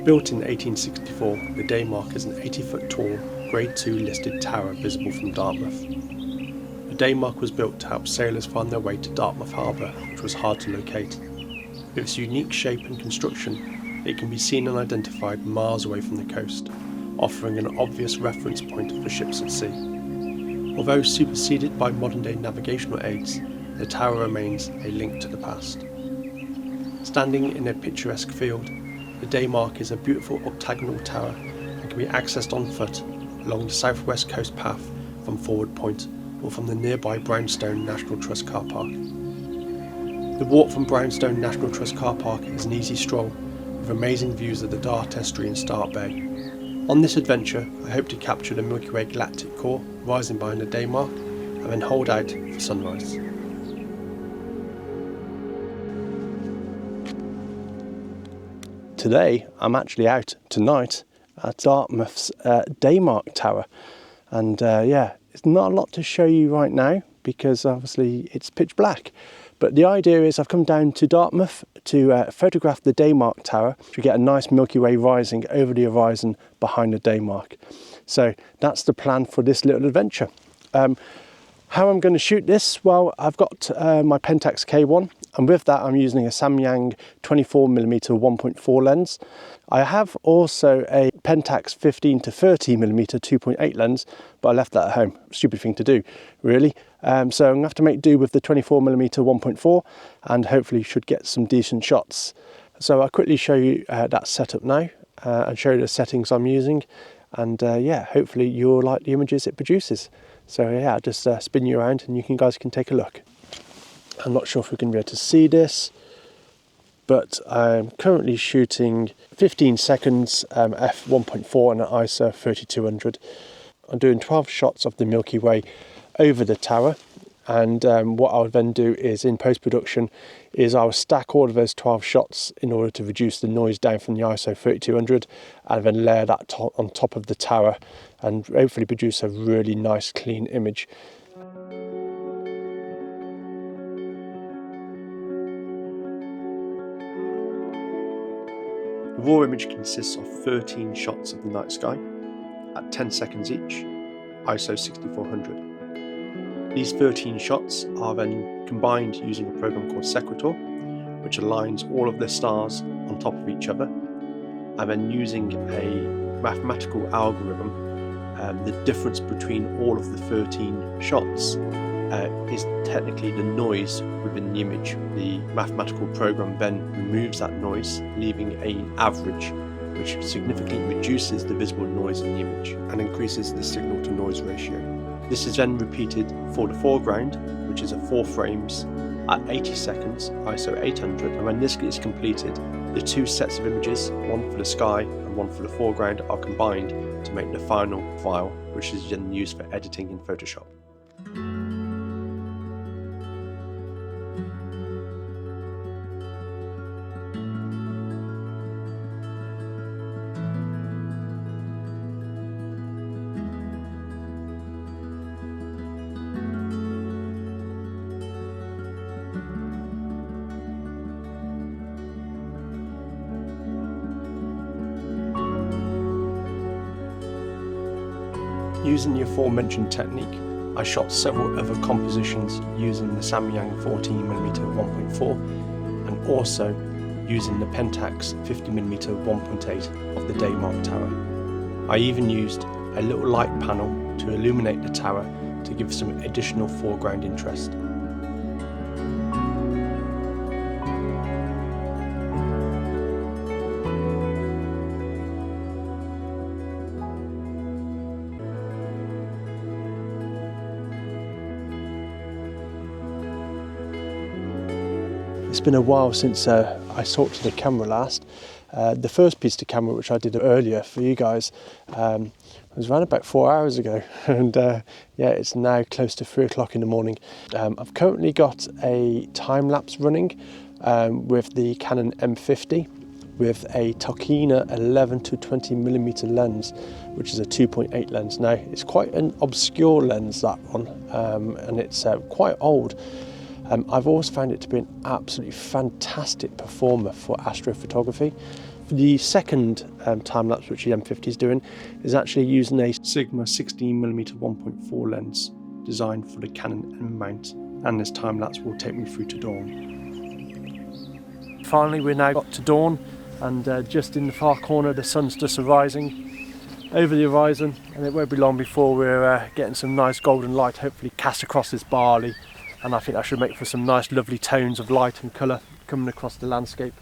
Built in 1864, the Daymark is an 80-foot tall, Grade 2 listed tower visible from Dartmouth. The Daymark was built to help sailors find their way to Dartmouth Harbour, which was hard to locate. With its unique shape and construction, it can be seen and identified miles away from the coast, offering an obvious reference point for ships at sea. Although superseded by modern-day navigational aids, the tower remains a link to the past. Standing in a picturesque field, the Daymark is a beautiful octagonal tower and can be accessed on foot along the southwest coast path from Forward Point or from the nearby Brownstone National Trust car park. The walk from Brownstone National Trust car park is an easy stroll with amazing views of the Dart Estuary and Start Bay. On this adventure, I hope to capture the Milky Way Galactic Core rising behind the Daymark and then hold out for sunrise. Today I'm actually out tonight at Dartmouth's Daymark Tower, and it's not a lot to show you right now because obviously it's pitch black, but the idea is I've come down to Dartmouth to photograph the Daymark Tower to get a nice Milky Way rising over the horizon behind the Daymark. So that's the plan for this little adventure. How I'm going to shoot this? Well, I've got my Pentax K1, and with that I'm using a Samyang 24mm 1.4 lens. I have also a Pentax 15 to 30mm 2.8 lens, but I left that at home. Stupid thing to do, really. So I'm going to have to make do with the 24mm 1.4 and hopefully should get some decent shots. So I'll quickly show you that setup now and show you the settings I'm using, and hopefully you'll like the images it produces. So yeah, I'll just spin you around and you guys can take a look. I'm not sure if we can be able to see this, but I'm currently shooting 15 seconds f1.4 and an ISO 3200. I'm doing 12 shots of the Milky Way over the tower, and what I'll then do is in post-production is I'll stack all of those 12 shots in order to reduce the noise down from the ISO 3200 and then layer that on top of the tower and hopefully produce a really nice clean image. The raw image consists of 13 shots of the night sky at 10 seconds each, ISO 6400. These 13 shots are then combined using a program called Sequitur, which aligns all of the stars on top of each other, and then using a mathematical algorithm, the difference between all of the 13 shots is technically the noise within the image. The mathematical program then removes that noise, leaving an average which significantly reduces the visible noise in the image and increases the signal to noise ratio. This is then repeated for the foreground, which is at 4 frames at 80 seconds, ISO 800, and when this is completed, the two sets of images, one for the sky and one for the foreground, are combined to make the final file, which is then used for editing in Photoshop. Using the aforementioned technique, I shot several other compositions using the Samyang 14mm 1.4 and also using the Pentax 50mm 1.8 of the Daymark Tower. I even used a little light panel to illuminate the tower to give some additional foreground interest. It's been a while since I talked to the camera last. The first piece to camera, which I did earlier for you guys, was around about 4 hours ago, and it's now close to 3 o'clock in the morning. I've currently got a time-lapse running with the Canon M50 with a Tokina 11 to 20mm lens, which is a 2.8 lens. Now, it's quite an obscure lens, that one, and it's quite old. I've always found it to be an absolutely fantastic performer for astrophotography. The second time-lapse which the M50 is doing is actually using a Sigma 16mm 1.4 lens designed for the Canon M mount, and this time-lapse will take me through to dawn. Finally, we're now got to dawn, and just in the far corner the sun's just rising over the horizon, and it won't be long before we're getting some nice golden light hopefully cast across this barley, and I think that should make for some nice lovely tones of light and colour coming across the landscape.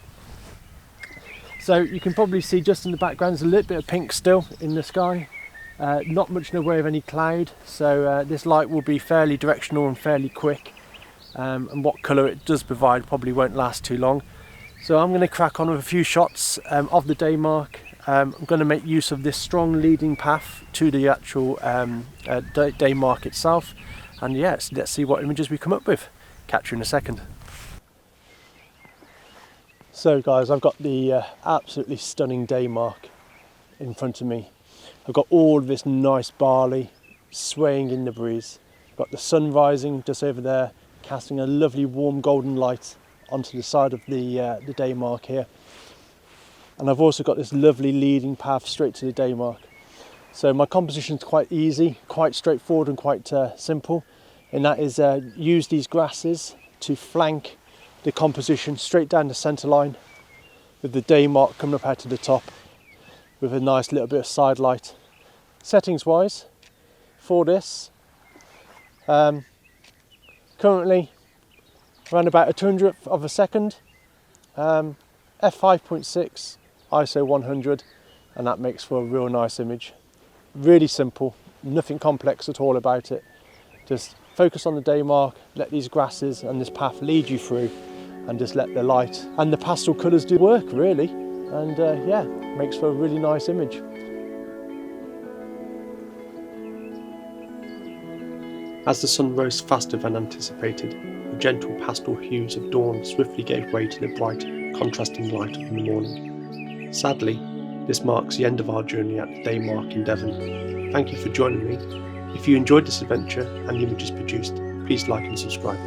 So you can probably see just in the background there's a little bit of pink still in the sky, not much in the way of any cloud, so this light will be fairly directional and fairly quick, and what colour it does provide probably won't last too long. So I'm going to crack on with a few shots of the Daymark. I'm going to make use of this strong leading path to the actual Daymark itself, and yes, let's see what images we come up with. Catch you in a second. So guys, I've got the absolutely stunning Daymark in front of me. I've got all of this nice barley swaying in the breeze. I've got the sun rising just over there, casting a lovely warm golden light onto the side of the Daymark here. And I've also got this lovely leading path straight to the Daymark. So my composition is quite easy, quite straightforward and quite simple. And that is use these grasses to flank the composition straight down the centre line, with the Daymark coming up out to the top with a nice little bit of side light. Settings wise for this, currently around about a 200th of a second, f5.6, ISO 100, and that makes for a real nice image. Really simple, nothing complex at all about it. Just focus on the Daymark, let these grasses and this path lead you through, and just let the light and the pastel colours do work really, and yeah, makes for a really nice image. As the sun rose faster than anticipated, the gentle pastel hues of dawn swiftly gave way to the bright, contrasting light of the morning. Sadly, this marks the end of our journey at the Daymark in Devon. Thank you for joining me. If you enjoyed this adventure and the images produced, please like and subscribe.